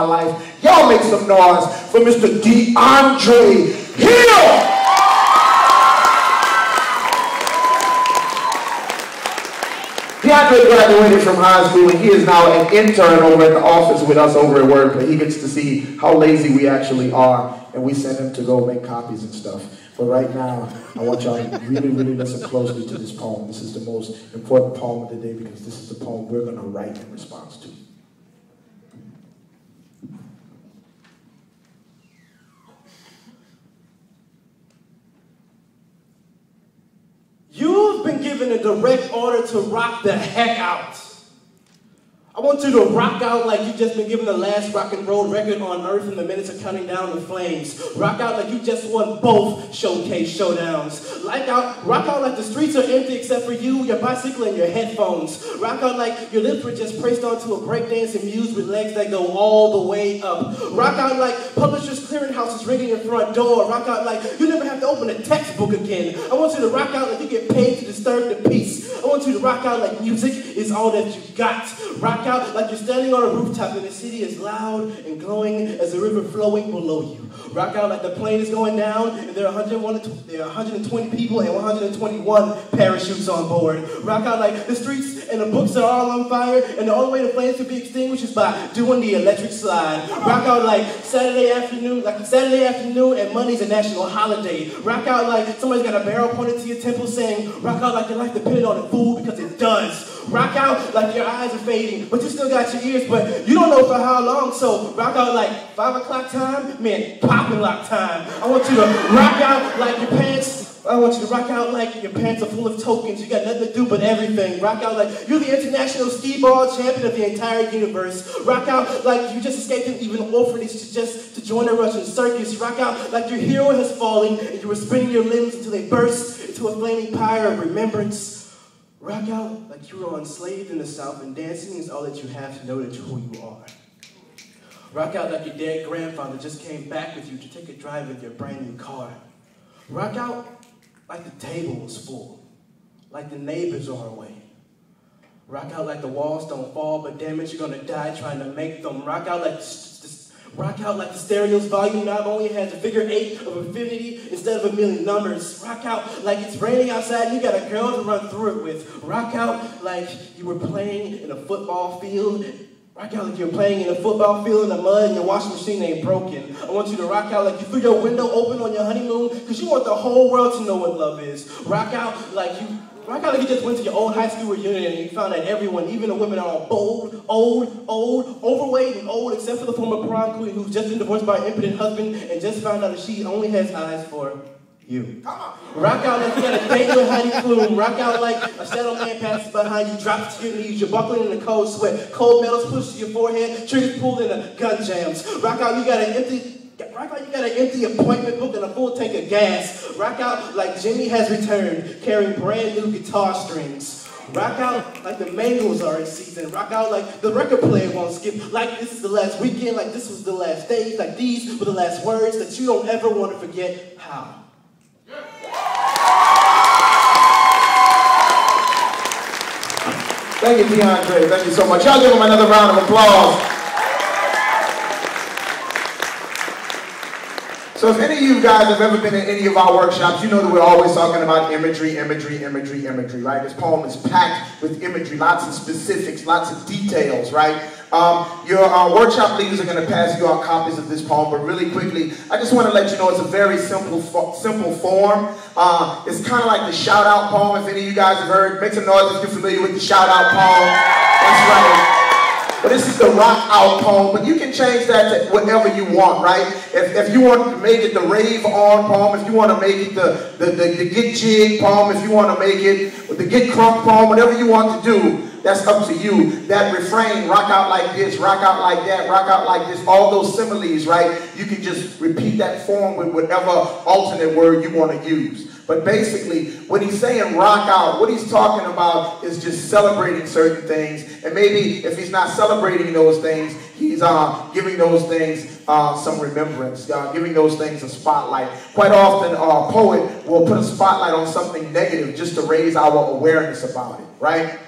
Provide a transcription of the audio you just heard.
life. Y'all make some noise for Mr. DeAndre Hill. DeAndre graduated from high school and he is now an intern over at the office with us over at work, but he gets to see how lazy we actually are, and we send him to go make copies and stuff. But right now, I want y'all to really, really listen closely to this poem. This is the most important poem of the day because this is the poem we're going to write in response to. You've been given a direct order to rock the heck out. I want you to rock out like you've just been given the last rock and roll record on earth and the minutes are counting down the flames. Rock out like you just won both showcase showdowns. Rock out like the streets are empty except for you, your bicycle, and your headphones. Rock out like your lips were just pressed onto a breakdancing muse with legs that go all the way up. Rock out like Publishers Clearinghouse is ringing your front door. Rock out like you never have to open a textbook again. I want you to rock out like you get paid to disturb the peace. I want you to rock out like music is all that you got. Rock out like you're standing on a rooftop and the city is loud and glowing as the river flowing below you. Rock out like the plane is going down and there are 120 people and 121 parachutes on board. Rock out like the streets and the books are all on fire and the only way the flames can be extinguished is by doing the electric slide. Rock out like Saturday afternoon and Monday's a national holiday. Rock out like somebody's got a barrel pointed to your temple saying, rock out like your life depended on the food because it does. Rock out like your eyes are fading, but you still got your ears, but you don't know for how long, so rock out like 5 o'clock time, man, popping lock time. I want you to rock out like your pants, I want you to rock out like your pants are full of tokens, you got nothing to do but everything. Rock out like you're the international skee-ball champion of the entire universe. Rock out like you just escaped an even orphanage to join a Russian circus. Rock out like your hero has fallen and you were spinning your limbs until they burst into a flaming pyre of remembrance. Rock out like you were enslaved in the South and dancing is all that you have to know that who you are. Rock out like your dead grandfather just came back with you to take a drive in your brand new car. Rock out like the table was full, like the neighbors are away. Rock out like the walls don't fall, but damn it, you're gonna die trying to make them. Rock out like the stereo's volume not only has a figure 8 of infinity instead of a million numbers. Rock out like it's raining outside and you got a girl to run through it with. Rock out like you were playing in a football field. Rock out like you're playing in a football field in the mud and your washing machine ain't broken. I want you to rock out like you threw your window open on your honeymoon because you want the whole world to know what love is. Rock out like you just went to your old high school reunion and you found that everyone, even the women, are all bold, old, overweight, and old, except for the former prom queen who's just been divorced by an impotent husband and just found out that she only has eyes for you. Rock out like you got a date with Heidi Klum. Rock out like a shadow man passes behind you, drops to your knees, you're buckling in the cold sweat, cold metals pushed to your forehead, triggers pulled into gun jams. Rock out you got an empty appointment book and a full tank of gas. Rock out like Jimmy has returned, carrying brand new guitar strings. Rock out like the mangoes are in season. Rock out like the record player won't skip. Like this is the last weekend, like this was the last day. Like these were the last words that you don't ever want to forget. How? Thank you, DeAndre. Thank you so much. Y'all give him another round of applause. So if any of you guys have ever been in any of our workshops, you know that we're always talking about imagery, right? This poem is packed with imagery, lots of specifics, lots of details, right? Your workshop leaders are going to pass you out copies of this poem, but really quickly, I just want to let you know it's a very simple form. It's kind of like the shout-out poem, if any of you guys have heard. Make some noise if you're familiar with the shout-out poem. That's right. But this is the rock out poem, but you can change that to whatever you want, right? If you want to make it the rave on poem, if you want to make it the get jig poem, if you want to make it the get crunk poem, whatever you want to do, that's up to you. That refrain, rock out like this, rock out like that, rock out like this, all those similes, right? You can just repeat that form with whatever alternate word you want to use. But basically, when he's saying rock out, what he's talking about is just celebrating certain things. And maybe if he's not celebrating those things, he's giving those things some remembrance, giving those things a spotlight. Quite often, a poet will put a spotlight on something negative just to raise our awareness about it, right?